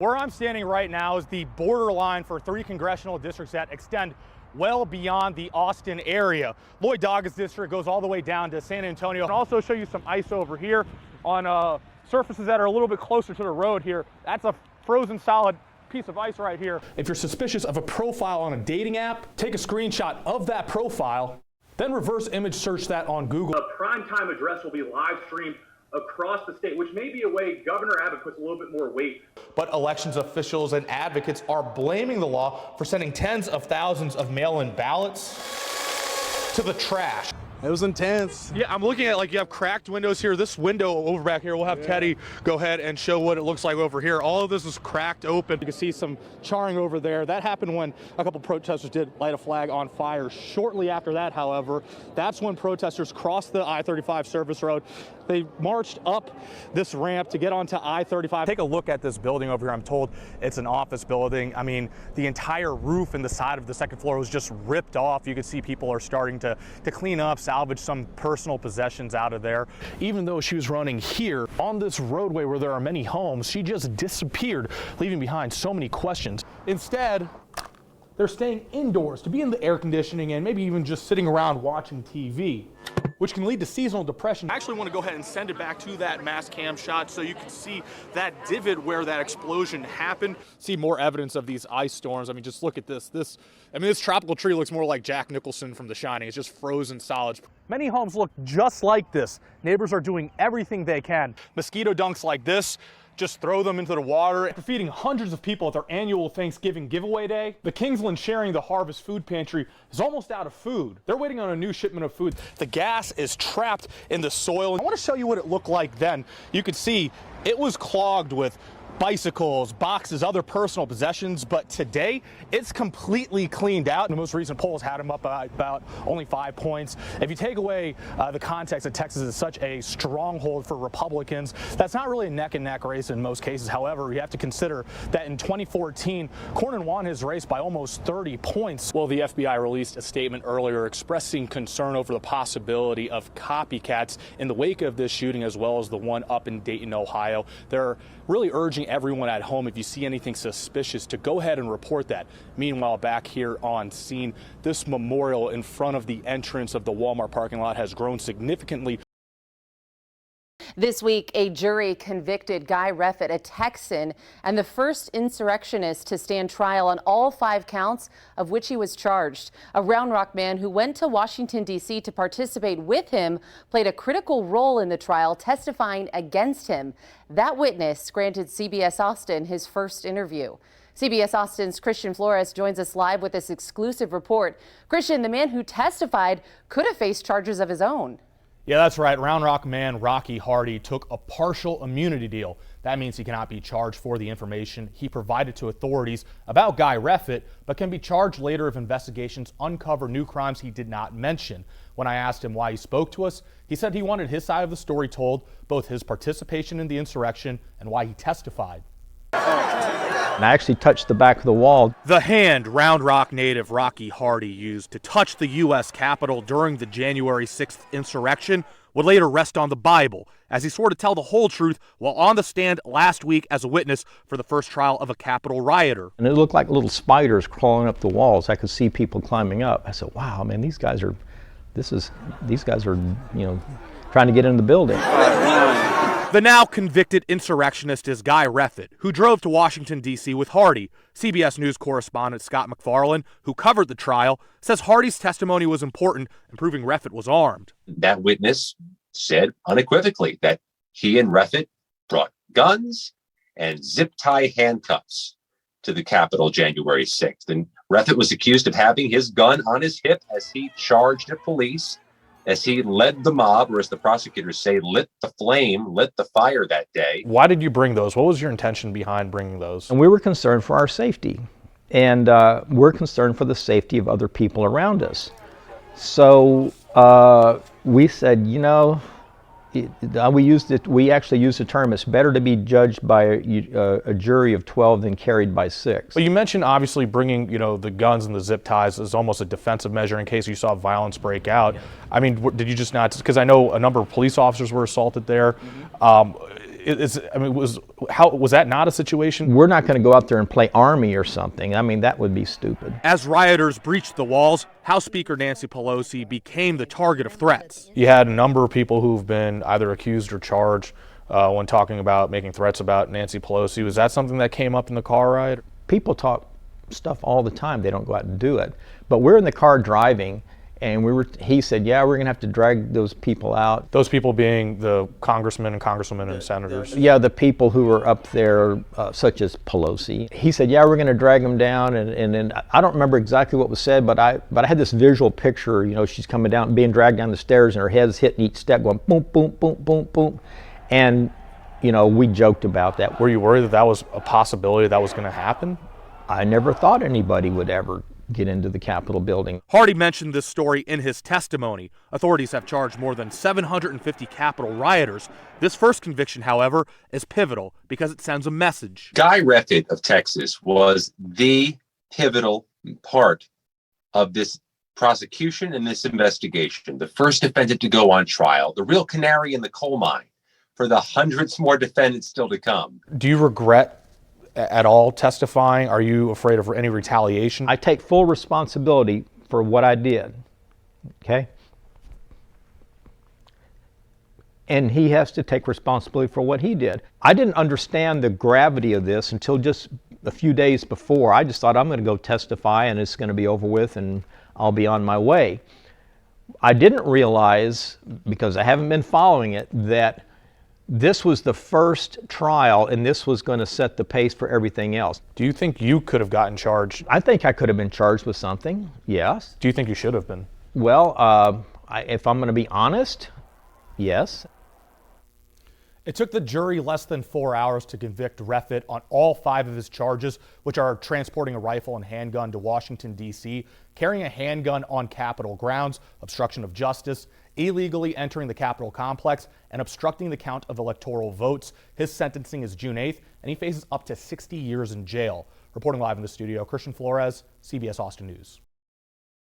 Where I'm standing right now is the borderline for 3 congressional districts that extend well beyond the Austin area. Lloyd Doggett district goes all the way down to San Antonio. I'll also show you some ice over here on surfaces that are a little bit closer to the road here. That's a frozen solid piece of ice right here. If you're suspicious of a profile on a dating app, take a screenshot of that profile, then reverse image search that on Google. The primetime address will be live streamed across the state, which may be a way Governor Abbott puts a little bit more weight. But elections officials and advocates are blaming the law for sending tens of thousands of mail-in ballots to the trash. It was intense. Yeah, I'm looking at, like, you have cracked windows here. This window over back here, we'll have Teddy go ahead and show what it looks like over here. All of this is cracked open. You can see some charring over there. That happened when a couple protesters did light a flag on fire. Shortly after that, however, that's when protesters crossed the I-35 service road. They marched up this ramp to get onto I-35. Take a look at this building over here. I'm told it's an office building. I mean, the entire roof and the side of the second floor was just ripped off. You can see people are starting to clean up, salvage some personal possessions out of there. Even though she was running here on this roadway where there are many homes, she just disappeared, leaving behind so many questions. Instead, they're staying indoors to be in the air conditioning and maybe even just sitting around watching TV, which can lead to seasonal depression. I actually want to go ahead and send it back to that mass cam shot so you can see that divot where that explosion happened. See more evidence of these ice storms. I mean, just look at this. This tropical tree looks more like Jack Nicholson from The Shining. It's just frozen solid. Many homes look just like this. Neighbors are doing everything they can. Mosquito dunks like this, just throw them into the water. After feeding hundreds of people at their annual Thanksgiving giveaway day, the Kingsland Sharing the Harvest food pantry is almost out of food. They're waiting on a new shipment of food. The gas is trapped in the soil. I want to show you what it looked like then. You could see it was clogged with bicycles, boxes, other personal possessions, but today it's completely cleaned out. The most recent polls had them up about only 5 points. If you take away the context that Texas is such a stronghold for Republicans, that's not really a neck and neck race in most cases. However, you have to consider that in 2014, Cornyn won his race by almost 30 points. Well, the FBI released a statement earlier expressing concern over the possibility of copycats in the wake of this shooting, as well as the one up in Dayton, Ohio. They're really urging everyone at home, if you see anything suspicious, to go ahead and report that. Meanwhile, back here on scene, this memorial in front of the entrance of the Walmart parking lot has grown significantly. This week, a jury convicted Guy Reffitt, a Texan, and the first insurrectionist to stand trial on all 5 counts of which he was charged. A Round Rock man who went to Washington, D.C. to participate with him played a critical role in the trial, testifying against him. That witness granted CBS Austin his first interview. CBS Austin's Christian Flores joins us live with this exclusive report. Christian, the man who testified could have faced charges of his own. Yeah, that's right. Round Rock man Rocky Hardy took a partial immunity deal. That means he cannot be charged for the information he provided to authorities about Guy Reffitt, but can be charged later if investigations uncover new crimes he did not mention. When I asked him why he spoke to us, he said he wanted his side of the story told, both his participation in the insurrection and why he testified. And I actually touched the back of the wall. The hand Round Rock native Rocky Hardy used to touch the U.S. Capitol during the January 6th insurrection would later rest on the Bible, as he swore to tell the whole truth while on the stand last week as a witness for the first trial of a Capitol rioter. And it looked like little spiders crawling up the walls. I could see people climbing up. I said, wow, man, these guys are, trying to get in the building. The now convicted insurrectionist is Guy Reffitt, who drove to Washington, D.C. with Hardy. CBS News correspondent Scott McFarlane, who covered the trial, says Hardy's testimony was important in proving Reffitt was armed. That witness said unequivocally that he and Reffitt brought guns and zip tie handcuffs to the Capitol January 6th. And Reffitt was accused of having his gun on his hip as he charged at police, as he led the mob, or as the prosecutors say, lit the fire that day. Why did you bring those? What was your intention behind bringing those? And we were concerned for our safety. And we're concerned for the safety of other people around us. So we said, we actually used the term, it's better to be judged by a jury of 12 than carried by 6. Well, you mentioned obviously bringing, the guns and the zip ties as almost a defensive measure in case you saw violence break out. Yeah. I mean, did you just not, because I know a number of police officers were assaulted there. was that not a situation? We're not going to go out there and play Army or something. I mean, that would be stupid. As rioters breached the walls, House Speaker Nancy Pelosi became the target of threats. You had a number of people who've been either accused or charged when talking about making threats about Nancy Pelosi. Was that something that came up in the car ride? People talk stuff all the time. They don't go out and do it. But we're in the car driving, and he said, yeah, we're going to have to drag those people out. Those people being the congressmen and congresswomen and senators? Yeah, the people who were up there, such as Pelosi. He said, yeah, we're going to drag them down. And then I don't remember exactly what was said, but I had this visual picture. You know, she's coming down, being dragged down the stairs, and her head's hitting each step, going boom, boom, boom, boom, boom. And, you know, we joked about that. Were you worried that that was a possibility that was going to happen? I never thought anybody would ever get into the Capitol building. Hardy mentioned this story in his testimony. Authorities have charged more than 750 Capitol rioters. This first conviction, however, is pivotal because it sends a message. Guy Reffitt of Texas was the pivotal part of this prosecution and this investigation, the first defendant to go on trial, the real canary in the coal mine for the hundreds more defendants still to come. Do you regret at all testifying? Are you afraid of any retaliation? I take full responsibility for what I did, okay? And he has to take responsibility for what he did. I didn't understand the gravity of this until just a few days before. I just thought, I'm going to go testify and it's going to be over with and I'll be on my way. I didn't realize, because I haven't been following it, that this was the first trial, and this was going to set the pace for everything else. Do you think you could have gotten charged? I think I could have been charged with something, yes. Do you think you should have been? Well, if I'm going to be honest, yes. It took the jury less than 4 hours to convict Reffitt on all 5 of his charges, which are transporting a rifle and handgun to Washington, D.C., carrying a handgun on Capitol grounds, obstruction of justice, illegally entering the Capitol complex, and obstructing the count of electoral votes. His sentencing is June 8th, and he faces up to 60 years in jail. Reporting live in the studio, Christian Flores, CBS Austin News.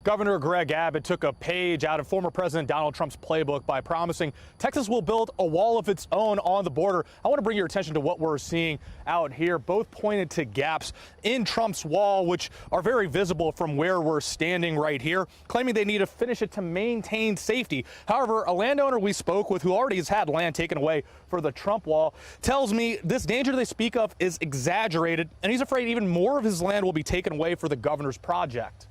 Governor Greg Abbott took a page out of former President Donald Trump's playbook by promising Texas will build a wall of its own on the border. I want to bring your attention to what we're seeing out here. Both pointed to gaps in Trump's wall, which are very visible from where we're standing right here, claiming they need to finish it to maintain safety. However, a landowner we spoke with who already has had land taken away for the Trump wall tells me this danger they speak of is exaggerated, and he's afraid even more of his land will be taken away for the governor's project.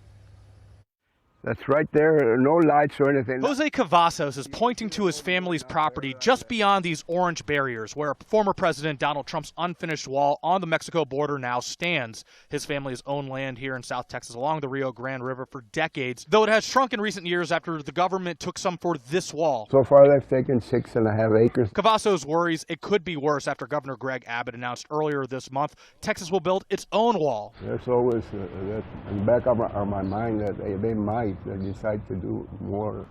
That's right there, no lights or anything. Jose Cavazos is pointing to his family's property just beyond these orange barriers where former President Donald Trump's unfinished wall on the Mexico border now stands. His family has owned land here in South Texas along the Rio Grande River for decades, though it has shrunk in recent years after the government took some for this wall. So far they've taken 6.5 acres. Cavazos worries it could be worse after Governor Greg Abbott announced earlier this month Texas will build its own wall. There's always that in the back of my mind that they might decide to do more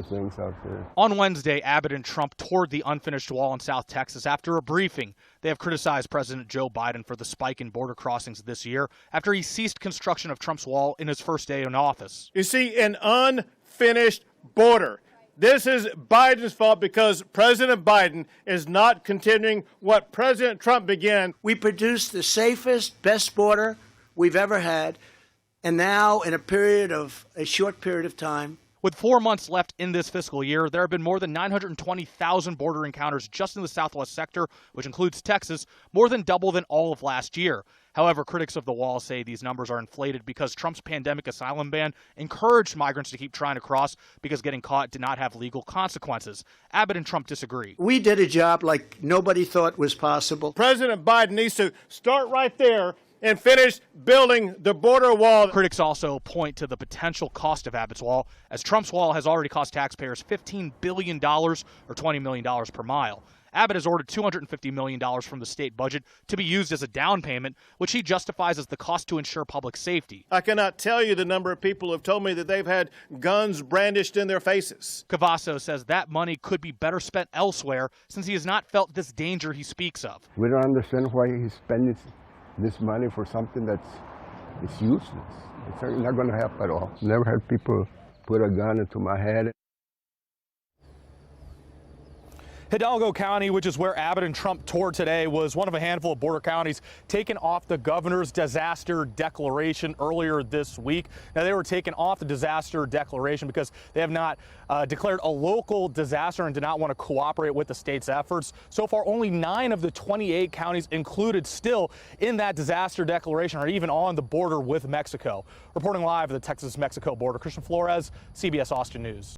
things out there. On Wednesday, Abbott and Trump toured the unfinished wall in South Texas after a briefing. They have criticized President Joe Biden for the spike in border crossings this year after he ceased construction of Trump's wall in his first day in office. You see, an unfinished border. This is Biden's fault because President Biden is not continuing what President Trump began. We produced the safest, best border we've ever had. And now, in a short period of time. With 4 months left in this fiscal year, there have been more than 920,000 border encounters just in the southwest sector, which includes Texas, more than double than all of last year. However, critics of the wall say these numbers are inflated because Trump's pandemic asylum ban encouraged migrants to keep trying to cross because getting caught did not have legal consequences. Abbott and Trump disagree. We did a job like nobody thought was possible. President Biden needs to start right there and finish building the border wall. Critics also point to the potential cost of Abbott's wall, as Trump's wall has already cost taxpayers $15 billion or $20 million per mile. Abbott has ordered $250 million from the state budget to be used as a down payment, which he justifies as the cost to ensure public safety. I cannot tell you the number of people who have told me that they've had guns brandished in their faces. Cavazos says that money could be better spent elsewhere since he has not felt this danger he speaks of. We don't understand why he's spending this money for something that's useless. It's not going to help at all. Never had people put a gun into my head. Hidalgo County, which is where Abbott and Trump toured today, was one of a handful of border counties taken off the governor's disaster declaration earlier this week. Now, they were taken off the disaster declaration because they have not declared a local disaster and did not want to cooperate with the state's efforts. So far, only 9 of the 28 counties included still in that disaster declaration are even on the border with Mexico. Reporting live at the Texas-Mexico border, Christian Flores, CBS Austin News.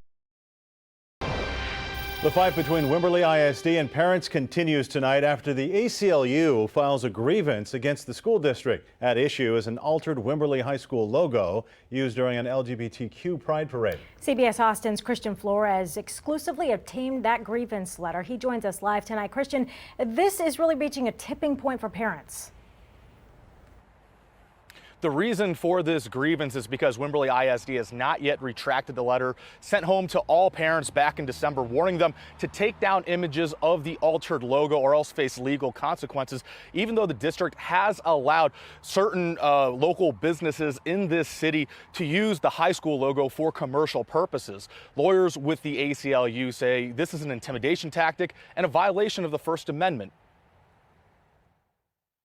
The fight between Wimberley ISD and parents continues tonight after the ACLU files a grievance against the school district. At issue is an altered Wimberley High School logo used during an LGBTQ pride parade. CBS Austin's Christian Flores exclusively obtained that grievance letter. He joins us live tonight. Christian, this is really reaching a tipping point for parents. The reason for this grievance is because Wimberley ISD has not yet retracted the letter sent home to all parents back in December, warning them to take down images of the altered logo or else face legal consequences, even though the district has allowed certain local businesses in this city to use the high school logo for commercial purposes. Lawyers with the ACLU say this is an intimidation tactic and a violation of the First Amendment.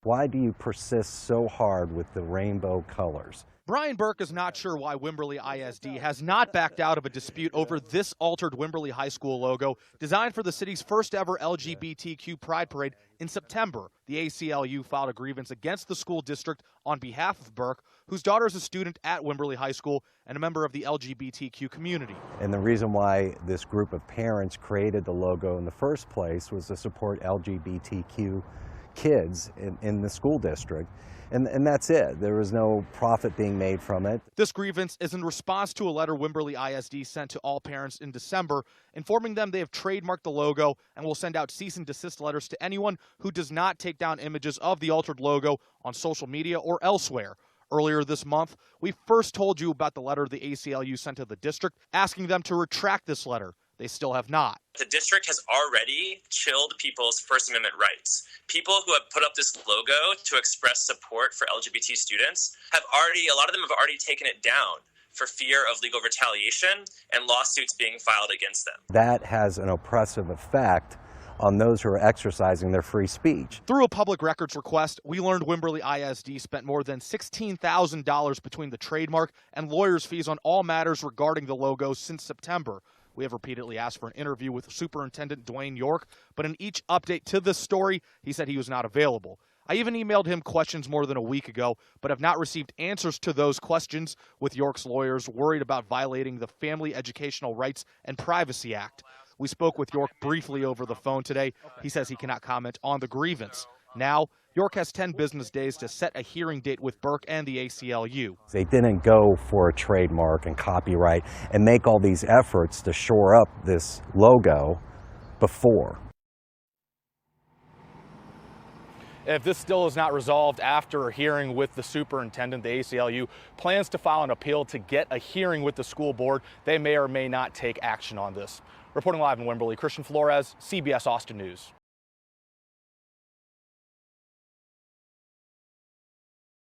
Why do you persist so hard with the rainbow colors? Brian Burke is not sure why Wimberley ISD has not backed out of a dispute over this altered Wimberley High School logo designed for the city's first ever LGBTQ pride parade in September. The ACLU filed a grievance against the school district on behalf of Burke, whose daughter is a student at Wimberley High School and a member of the LGBTQ community. And the reason why this group of parents created the logo in the first place was to support LGBTQ kids in the school district. And that's it. There was no profit being made from it. This grievance is in response to a letter Wimberley ISD sent to all parents in December, informing them they have trademarked the logo and will send out cease and desist letters to anyone who does not take down images of the altered logo on social media or elsewhere. Earlier this month, we first told you about the letter the ACLU sent to the district, asking them to retract this letter. They still have not. The district has already chilled people's First Amendment rights. People who have put up this logo to express support for LGBT students a lot of them have already taken it down for fear of legal retaliation and lawsuits being filed against them. That has an oppressive effect on those who are exercising their free speech. Through a public records request, we learned Wimberley ISD spent more than $16,000 between the trademark and lawyers' fees on all matters regarding the logo since September. We have repeatedly asked for an interview with Superintendent Dwayne York, but in each update to this story, he said he was not available. I even emailed him questions more than a week ago, but have not received answers to those questions, with York's lawyers worried about violating the Family Educational Rights and Privacy Act. We spoke with York briefly over the phone today. He says he cannot comment on the grievance. Now, York has 10 business days to set a hearing date with Burke and the ACLU. They didn't go for a trademark and copyright and make all these efforts to shore up this logo before. If this still is not resolved after a hearing with the superintendent, the ACLU plans to file an appeal to get a hearing with the school board. They may or may not take action on this. Reporting live in Wimberley, Christian Flores, CBS Austin News.